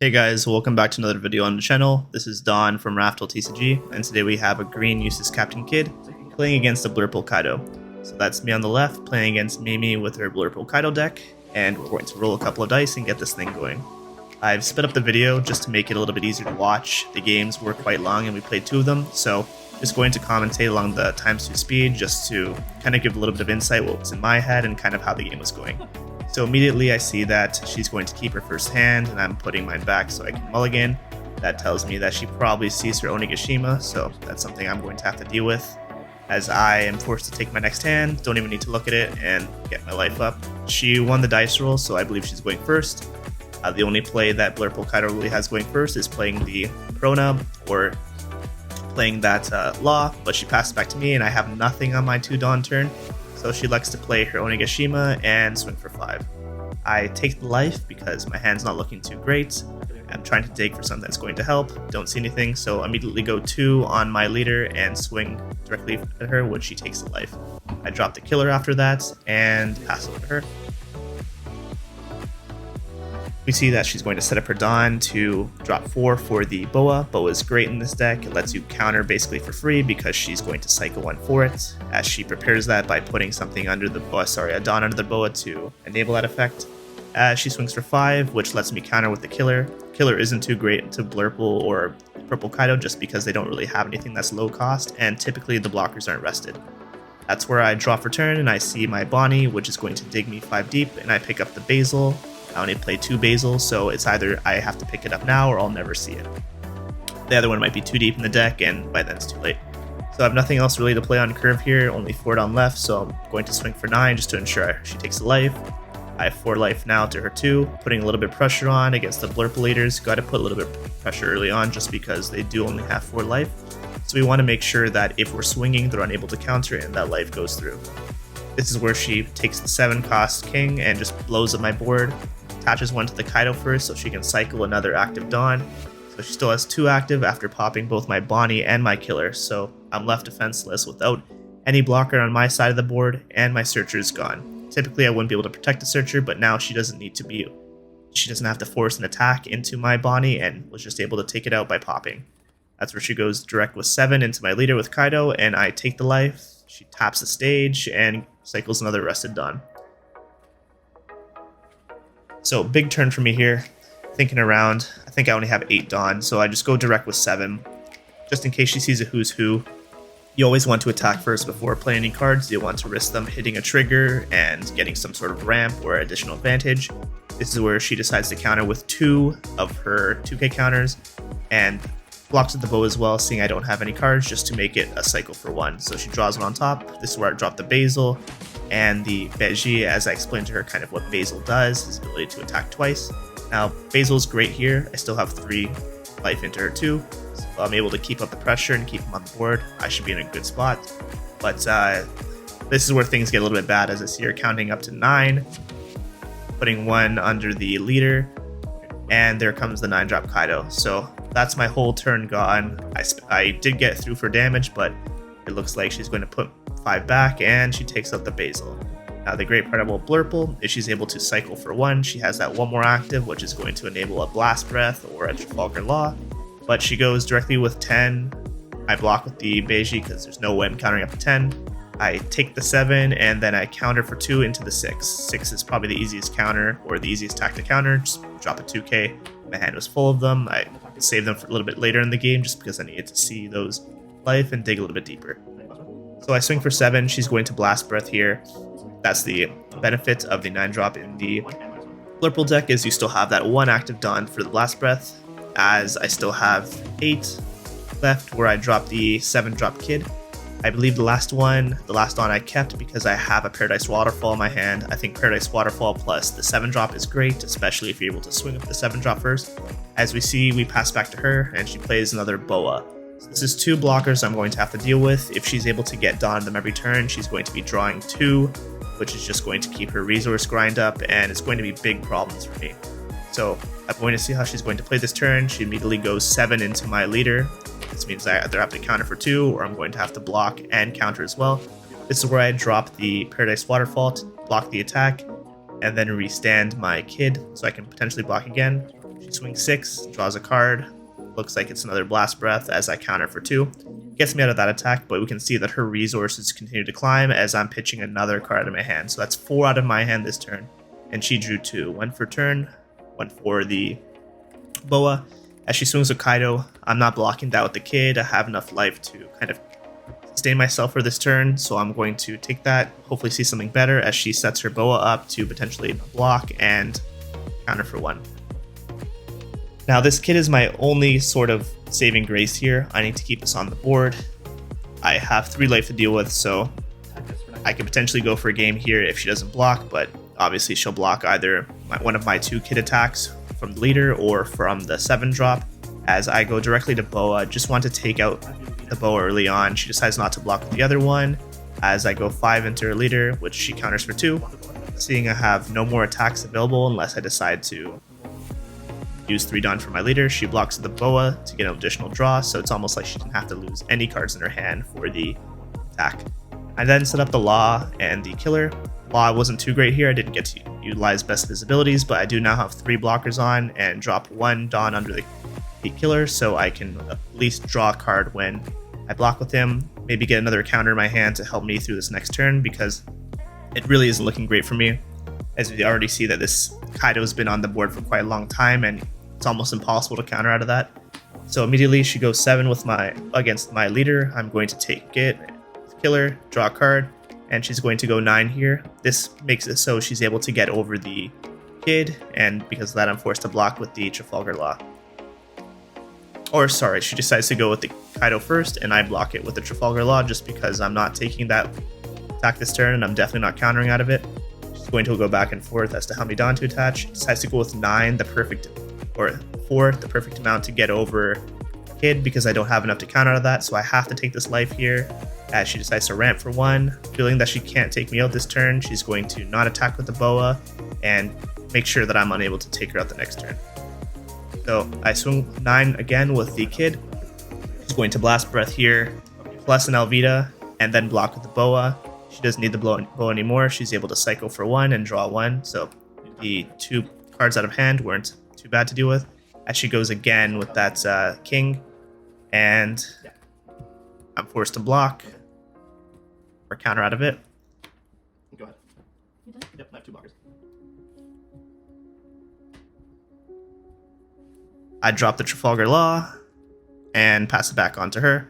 Hey guys, welcome back to another video on the channel. This is Don from Raftel TCG, and today we have a green Eustass Captain Kid playing against a Blurple Kaido. So that's me on the left playing against Mimi with her Blurple Kaido deck, and we're going to roll a couple of dice and get this thing going. I've sped up the video just to make it a little bit easier to watch. The games were quite long and we played two of them, so just going to commentate along the times 2 speed just to kind of give a little bit of insight what was in my head and kind of how the game was going. So immediately I see that she's going to keep her first hand and I'm putting mine back so I can mulligan. That tells me that she probably sees her Onigashima, so that's something I'm going to have to deal with, as I am forced to take my next hand, don't even need to look at it, and get my life up. She won the dice roll, so I believe she's going first. The only play that Blurple Kaido really has going first is playing the Prona, or playing that Law, but she passed it back to me and I have nothing on my 2 Dawn turn. So she likes to play her Onigashima and swing for 5. I take the life because my hand's not looking too great. I'm trying to dig for something that's going to help. Don't see anything, so immediately go 2 on my leader and swing directly at her, which she takes the life. I drop the killer after that and pass over to her. We see that she's going to set up her Dawn to drop 4 for the Boa. Boa is great in this deck. It lets you counter basically for free because she's going to cycle 1 for it, as she prepares that by putting something under the Boa, a Dawn under the Boa to enable that effect. As she swings for 5, which lets me counter with the killer. Killer isn't too great to Blurple or Purple Kaido just because they don't really have anything that's low cost, and typically the blockers aren't rested. That's where I draw for turn and I see my Bonnie, which is going to dig me 5 deep, and I pick up the Basil. I only play 2 Basil, so it's either I have to pick it up now or I'll never see it. The other one might be too deep in the deck, and by then it's too late. So I have nothing else really to play on curve here, only 4 down left, so I'm going to swing for 9 just to ensure she takes a life. I have 4 life now to her 2, putting a little bit of pressure on against the Blurpulators. Got to put a little bit of pressure early on just because they do only have 4 life. So we want to make sure that if we're swinging, they're unable to counter and that life goes through. This is where she takes the 7 cost king and just blows up my board. Attaches 1 to the Kaido first so she can cycle another active Dawn. So she still has 2 active after popping both my Bonnie and my killer, so I'm left defenseless without any blocker on my side of the board, and my searcher is gone. Typically I wouldn't be able to protect the searcher, but now she doesn't need to be. She doesn't have to force an attack into my Bonnie and was just able to take it out by popping. That's where she goes direct with 7 into my leader with Kaido, and I take the life. She taps the stage and cycles another rested Dawn. So big turn for me here, thinking around. I think I only have 8 Dawn, so I just go direct with 7, just in case she sees a who's who. You always want to attack first before playing any cards. You want to risk them hitting a trigger and getting some sort of ramp or additional advantage. This is where she decides to counter with 2 of her 2k counters, and blocks with the bow as well, seeing I don't have any cards, just to make it a cycle for 1. So she draws 1 on top. This is where I drop the Basil and the Veggie, as I explained to her kind of what Basil does, his ability to attack twice. Now, Basil's great here. I still have 3 life into her 2, so I'm able to keep up the pressure and keep him on the board. I should be in a good spot. But this is where things get a little bit bad, as I see her counting up to 9, putting 1 under the leader, and there comes the 9-drop Kaido. So that's my whole turn gone. I did get through for damage, but it looks like she's going to put 5 back, and she takes out the Basil. Now the great part about Blurple is she's able to cycle for 1. She has that 1 more active, which is going to enable a Blast Breath or a Trafalgar Law, but she goes directly with 10. I block with the Beiji because there's no way I'm countering up to 10. I take the 7 and then I counter for 2 into the 6. 6 is probably the easiest counter, or the easiest attack to counter. Just drop a 2k. My hand was full of them. I saved them for a little bit later in the game just because I needed to see those life and dig a little bit deeper. So I swing for 7. She's going to Blast Breath here. That's the benefit of the 9-drop in the Blurple deck, is you still have that 1 active Dawn for the Blast Breath, as I still have 8 left where I drop the 7-drop Kid. I believe the last Dawn I kept because I have a Paradise Waterfall in my hand. I think Paradise Waterfall plus the 7-drop is great, especially if you're able to swing with the 7-drop first. As we see, we pass back to her and she plays another Boa. So this is 2 blockers I'm going to have to deal with. If she's able to get Dawn them every turn, she's going to be drawing 2, which is just going to keep her resource grind up, and it's going to be big problems for me. So I'm going to see how she's going to play this turn. She immediately goes 7 into my leader. This means I either have to counter for 2, or I'm going to have to block and counter as well. This is where I drop the Paradise Waterfall to block the attack, and then restand my Kid so I can potentially block again. She swings 6, draws a card. Looks like it's another Blast Breath as I counter for 2. Gets me out of that attack, but we can see that her resources continue to climb as I'm pitching another card out of my hand. So that's 4 out of my hand this turn. And she drew 2. 1 for turn, 1 for the Boa. As she swings with Kaido, I'm not blocking that with the kid. I have enough life to kind of sustain myself for this turn, so I'm going to take that, hopefully see something better as she sets her Boa up to potentially block and counter for 1. Now this kid is my only sort of saving grace here. I need to keep this on the board. I have 3 life to deal with, so I could potentially go for a game here if she doesn't block, but obviously she'll block either one of my 2 kid attacks from the leader or from the 7 drop. As I go directly to Boa, just want to take out the Boa early on. She decides not to block with the other one. As I go 5 into her leader, which she counters for 2. Seeing I have no more attacks available unless I decide to use 3 Dawn for my leader, she blocks the Boa to get an additional draw, so it's almost like she didn't have to lose any cards in her hand for the attack. I then set up the Law and the Killer. Law wasn't too great here, I didn't get to utilize best of his abilities, but I do now have 3 blockers on and drop 1 Dawn under the Killer, so I can at least draw a card when I block with him, maybe get another counter in my hand to help me through this next turn, because it really isn't looking great for me. As we already see that this Kaido's been on the board for quite a long time, and it's almost impossible to counter out of that. So immediately she goes 7 against my leader. I'm going to take it, Killer, draw a card, and she's going to go 9 here. This makes it so she's able to get over the kid, and because of that I'm forced to block with the Trafalgar Law. Or sorry, she decides to go with the Kaido first, and I block it with the Trafalgar Law just because I'm not taking that attack this turn, and I'm definitely not countering out of it. She's going to go back and forth as to how many Dawn to attach. She decides to go with 9, or 4, the perfect amount to get over Kid, because I don't have enough to counter out of that, so I have to take this life here. As she decides to ramp for 1, feeling that she can't take me out this turn, she's going to not attack with the Boa and make sure that I'm unable to take her out the next turn. So I swing 9 again with the Kid. She's going to Blast Breath here, plus an Alvida, and then block with the Boa. She doesn't need the Boa anymore. She's able to cycle for 1 and draw 1, so the 2 cards out of hand weren't too bad to deal with. As she goes again with that King, and I'm forced to block or counter out of it. Go ahead. Yep, I have 2 blockers. I drop the Trafalgar Law and pass it back onto her.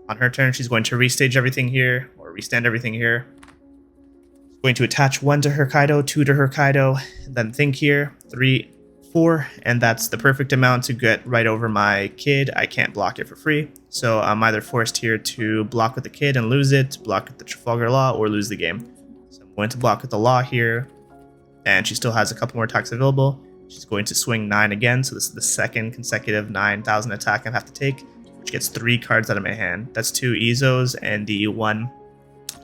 On her turn, she's going to restage everything here, or restand everything here. She's going to attach 1 to her Kaido, 2 to her Kaido, and then think here, 3, 4, and that's the perfect amount to get right over my kid. I can't block it for free, so I'm either forced here to block with the kid and lose it, block with the Trafalgar Law, or lose the game. So I'm going to block with the Law here, and she still has a couple more attacks available. She's going to swing 9 again, so this is the second consecutive 9,000 attack I have to take, which gets 3 cards out of my hand. That's 2 Izos and the 1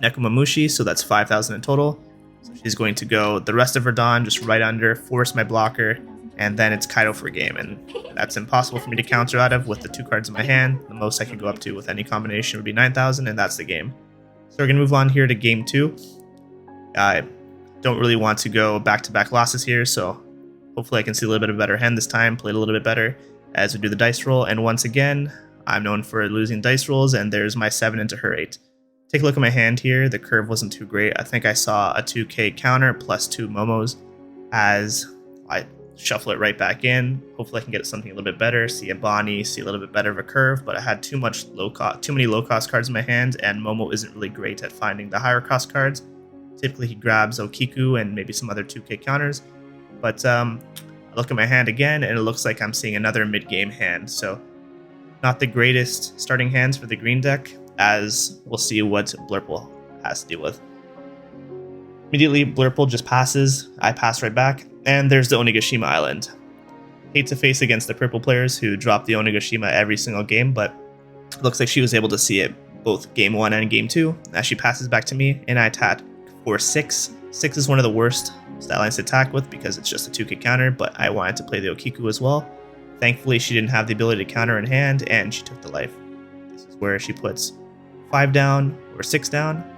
Nekomamushi, so that's 5,000 in total. So she's going to go the rest of her Dawn just right under, force my blocker, and then it's Kaido for a game, and that's impossible for me to counter out of with the 2 cards in my hand. The most I could go up to with any combination would be 9,000, and that's the game. So we're going to move on here to game 2. I don't really want to go back-to-back losses here, so hopefully I can see a little bit of a better hand this time, play it a little bit better as we do the dice roll. And once again, I'm known for losing dice rolls, and there's my 7 into her 8. Take a look at my hand here. The curve wasn't too great. I think I saw a 2k counter plus 2 Momos. As I shuffle it right back in, hopefully I can get something a little bit better, see a Bonnie, see a little bit better of a curve, but I had too many low-cost cards in my hand, and Momo isn't really great at finding the higher-cost cards. Typically he grabs Okiku and maybe some other 2k counters. But I look at my hand again, and it looks like I'm seeing another mid-game hand. So not the greatest starting hands for the green deck, as we'll see what Blurple has to deal with. Immediately, Blurple just passes. I pass right back, and there's the Onigashima Island. Hate to face against the purple players who drop the Onigashima every single game, but it looks like she was able to see it both game 1 and game 2. As she passes back to me, and I attack for 6. 6 is one of the worst style lines to attack with because it's just a 2k counter, but I wanted to play the Okiku as well. Thankfully, she didn't have the ability to counter in hand, and she took the life. This is where she puts 5 down or 6 down,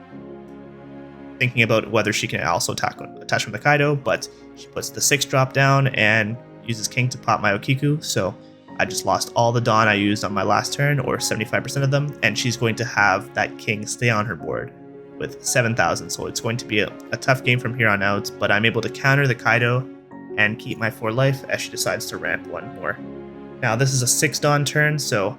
thinking about whether she can also attach with the Kaido, but she puts the 6 drop down, and uses king to pop my Okiku, so I just lost all the Dawn I used on my last turn, or 75% of them, and she's going to have that king stay on her board with 7,000, so it's going to be a tough game from here on out, but I'm able to counter the Kaido and keep my 4 life as she decides to ramp 1 more. Now this is a 6 Dawn turn, so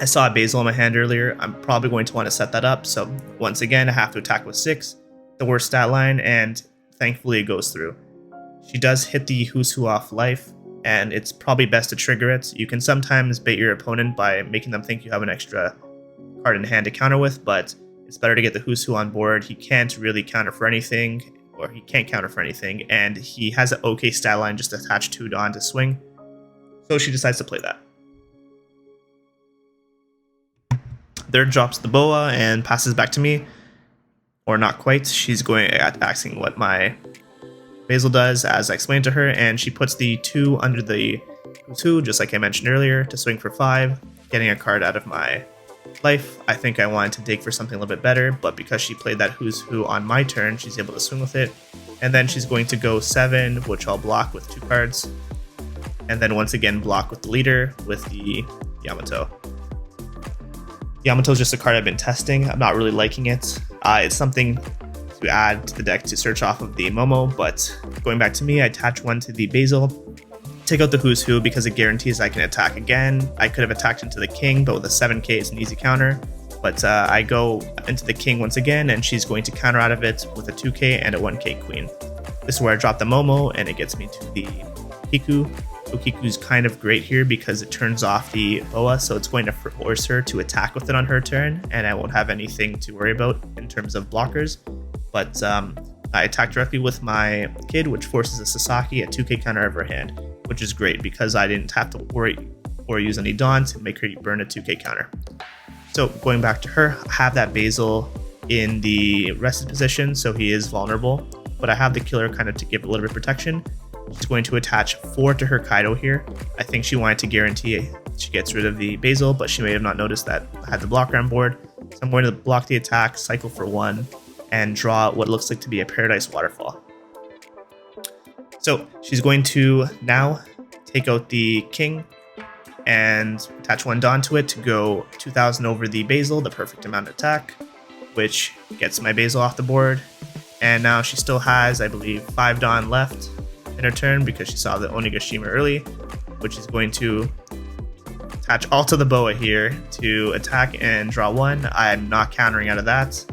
I saw a Basil in my hand earlier. I'm probably going to want to set that up, so once again I have to attack with 6, the worst stat line, and thankfully it goes through. She does hit the Who's Who off life, and it's probably best to trigger it. You can sometimes bait your opponent by making them think you have an extra card in hand to counter with, but it's better to get the Who's Who on board. He can't really counter for anything, or he can't counter for anything, and he has an okay stat line just attached to Dawn to swing, so she decides to play that. Third drops the boa and passes back to me, or not quite. She's going at asking what my Basil does, as I explained to her, and she puts the 2 under the Who's Who, just like I mentioned earlier, to swing for 5, getting a card out of my life. I think I wanted to dig for something a little bit better, but because she played that Who's Who on my turn, she's able to swing with it, and then she's going to go 7, which I'll block with 2 cards, and then once again block with the leader with the Yamato. Yamato's just a card I've been testing. I'm not really liking it. It's something to add to the deck to search off of the Momo, but going back to me, I attach 1 to the Basil, take out the Who's Who because it guarantees I can attack again. I could have attacked into the King, but with a 7k it's an easy counter. But I go into the King once again, and she's going to counter out of it with a 2k and a 1k Queen. This is where I drop the Momo, and it gets me to the Okiku. Okiku's kind of great here because it turns off the boa, so it's going to force her to attack with it on her turn, and I won't have anything to worry about in terms of blockers. But I attack directly with my kid, which forces a Sasaki a 2k counter out of her hand, which is great because I didn't have to worry or use any Dawn to make her burn a 2k counter. So going back to her, I have that Basil in the rested position, so he is vulnerable, but I have the killer kind of to give a little bit of protection. She's going to attach 4 to her Kaido here. I think she wanted to guarantee she gets rid of the Basil, but she may have not noticed that I had the blocker on board. So I'm going to block the attack, cycle for 1, and draw what looks like to be a Paradise Waterfall. So she's going to now take out the King and attach 1 Dawn to it to go 2,000 over the Basil, the perfect amount of attack, which gets my Basil off the board. And now she still has, I believe, 5 Dawn left in her turn because she saw the Onigashima early, which is going to attach all to the boa here to attack and draw 1. I'm not countering out of that,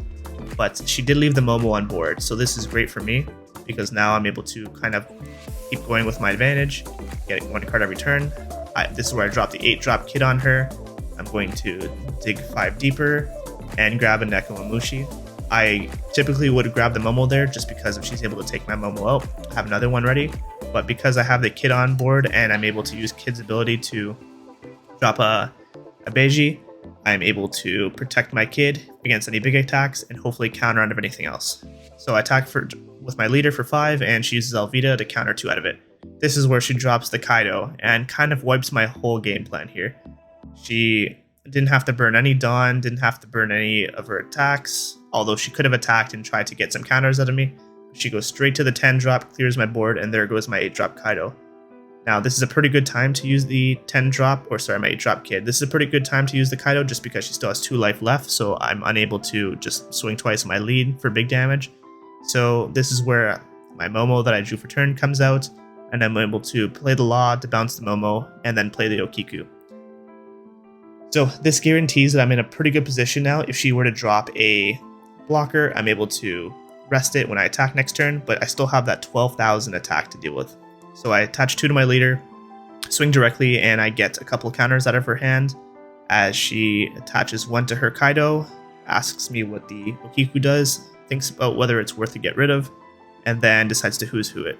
but she did leave the Momo on board, so this is great for me because now I'm able to kind of keep going with my advantage, getting 1 card every turn. This is where I drop the 8 drop kid on her. I'm going to dig 5 deeper and grab a Nekomamushi. I typically would grab the Momo there just because if she's able to take my Momo out, I have another one ready. But because I have the kid on board and I'm able to use kid's ability to drop a Beiji, I'm able to protect my kid against any big attacks and hopefully counter out of anything else. So I attack with my leader for 5 and she uses Alvita to counter 2 out of it. This is where she drops the Kaido and kind of wipes my whole game plan here. She didn't have to burn any Dawn, didn't have to burn any of her attacks, although she could have attacked and tried to get some counters out of me. She goes straight to the 10 drop, clears my board, and there goes my 8 drop Kaido. Now this is a pretty good time to use the 10 drop, or sorry, my 8 drop kid. This is a pretty good time to use the Kaido just because she still has 2 life left, so I'm unable to just swing twice my lead for big damage. So this is where my Momo that I drew for turn comes out, and I'm able to play the Law to bounce the Momo, and then play the Okiku. So this guarantees that I'm in a pretty good position now. If she were to drop a blocker, I'm able to rest it when I attack next turn, but I still have that 12,000 attack to deal with. So I attach 2 to my leader, swing directly, and I get a couple counters out of her hand as she attaches 1 to her Kaido, asks me what the Okiku does, thinks about whether it's worth to get rid of, and then decides to Who's Who it.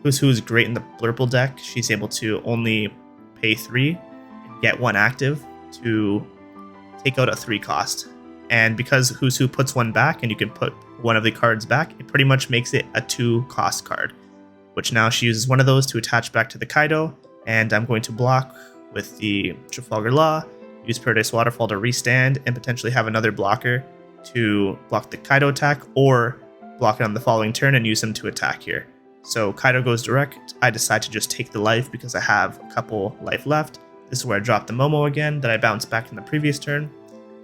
Who's Who is great in the Blurple deck. She's able to only pay 3 and get 1 active to take out a 3 cost. And because Who's Who puts 1 back and you can put 1 of the cards back, it pretty much makes it a 2 cost card, which now she uses 1 of those to attach back to the Kaido, and I'm going to block with the Trafalgar Law, use Paradise Waterfall to restand, and potentially have another blocker to block the Kaido attack, or block it on the following turn and use him to attack here. So Kaido goes direct. I decide to just take the life because I have a couple life left. This is where I drop the Momo again that I bounced back in the previous turn.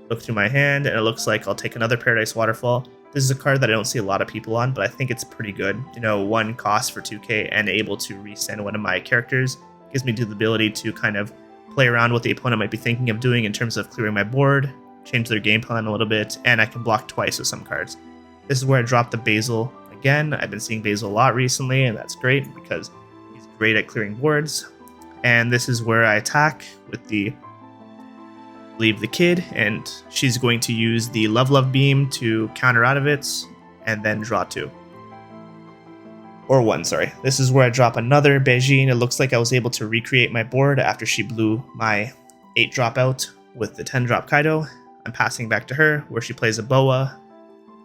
Look through my hand, and it looks like I'll take another Paradise Waterfall. This is a card that I don't see a lot of people on, but I think it's pretty good. You know, 1 cost for 2k and able to resend one of my characters. Gives me the ability to kind of play around what the opponent might be thinking of doing in terms of clearing my board, change their game plan a little bit, and I can block twice with some cards. This is where I drop the Basil again. I've been seeing Basil a lot recently, and that's great because he's great at clearing boards. And this is where I attack with the Leave the Kid, and she's going to use the Love Beam to counter out of it, and then draw 2. Or 1, sorry. This is where I drop another Beijing. It looks like I was able to recreate my board after she blew my 8 drop out with the 10 drop Kaido. I'm passing back to her, where she plays a Boa,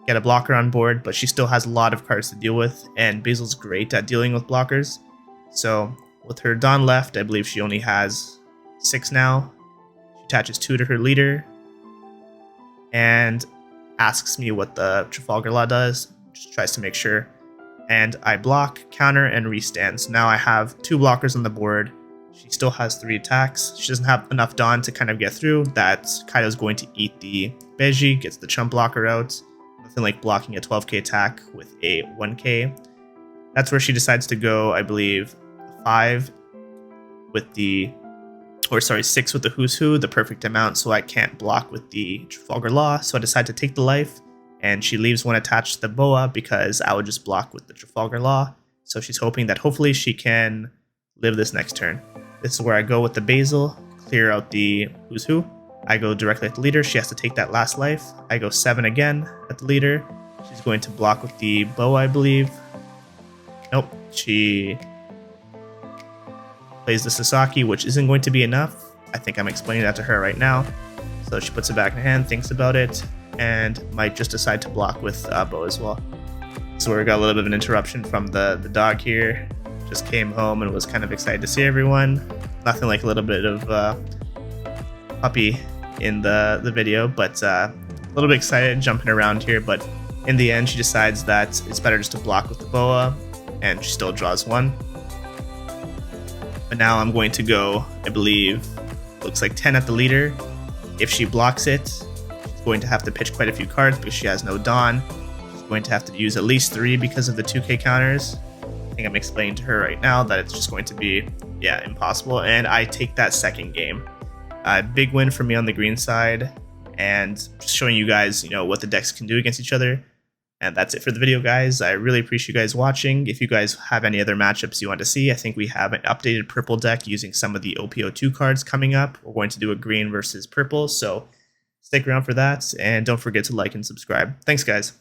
get a blocker on board, but she still has a lot of cards to deal with, and Basil's great at dealing with blockers. So with her Dawn left, I believe she only has 6 now. She attaches 2 to her leader, and asks me what the Trafalgar Law does, just tries to make sure. And I block, counter, and restand. So now I have 2 blockers on the board. She still has 3 attacks. She doesn't have enough Dawn to kind of get through. That Kaido's going to eat the Beji, gets the chump blocker out. Nothing like blocking a 12k attack with a 1k. That's where she decides to go, I believe, 5 with the, or sorry, 6 with the Who's Who, the perfect amount, so I can't block with the Trafalgar Law. So I decide to take the life, and she leaves 1 attached to the Boa because I would just block with the Trafalgar Law. So she's hoping that hopefully she can live this next turn. This is where I go with the Basil, clear out the Who's Who. I go directly at the leader. She has to take that last life. I go 7 again at the leader. She's going to block with the Boa, I believe. Nope, she plays the Sasaki, which isn't going to be enough. I think I'm explaining that to her right now. So she puts it back in her hand, thinks about it, and might just decide to block with Boa as well. So we got a little bit of an interruption from the dog here. Just came home and was kind of excited to see everyone. Nothing like a little bit of puppy in the video, but a little bit excited jumping around here. But in the end, she decides that it's better just to block with the Boa, and she still draws 1. But now I'm going to go, I believe, looks like 10 at the leader. If she blocks it, she's going to have to pitch quite a few cards because she has no Dawn. She's going to have to use at least 3 because of the 2k counters. I think I'm explaining to her right now that it's just going to be, yeah, impossible. And I take that second game. Big win for me on the green side, and just showing you guys, you know, what the decks can do against each other. And that's it for the video, guys. I really appreciate you guys watching. If you guys have any other matchups you want to see, I think we have an updated purple deck using some of the OPO2 cards coming up. We're going to do a green versus purple, so stick around for that, and don't forget to like and subscribe. Thanks, guys.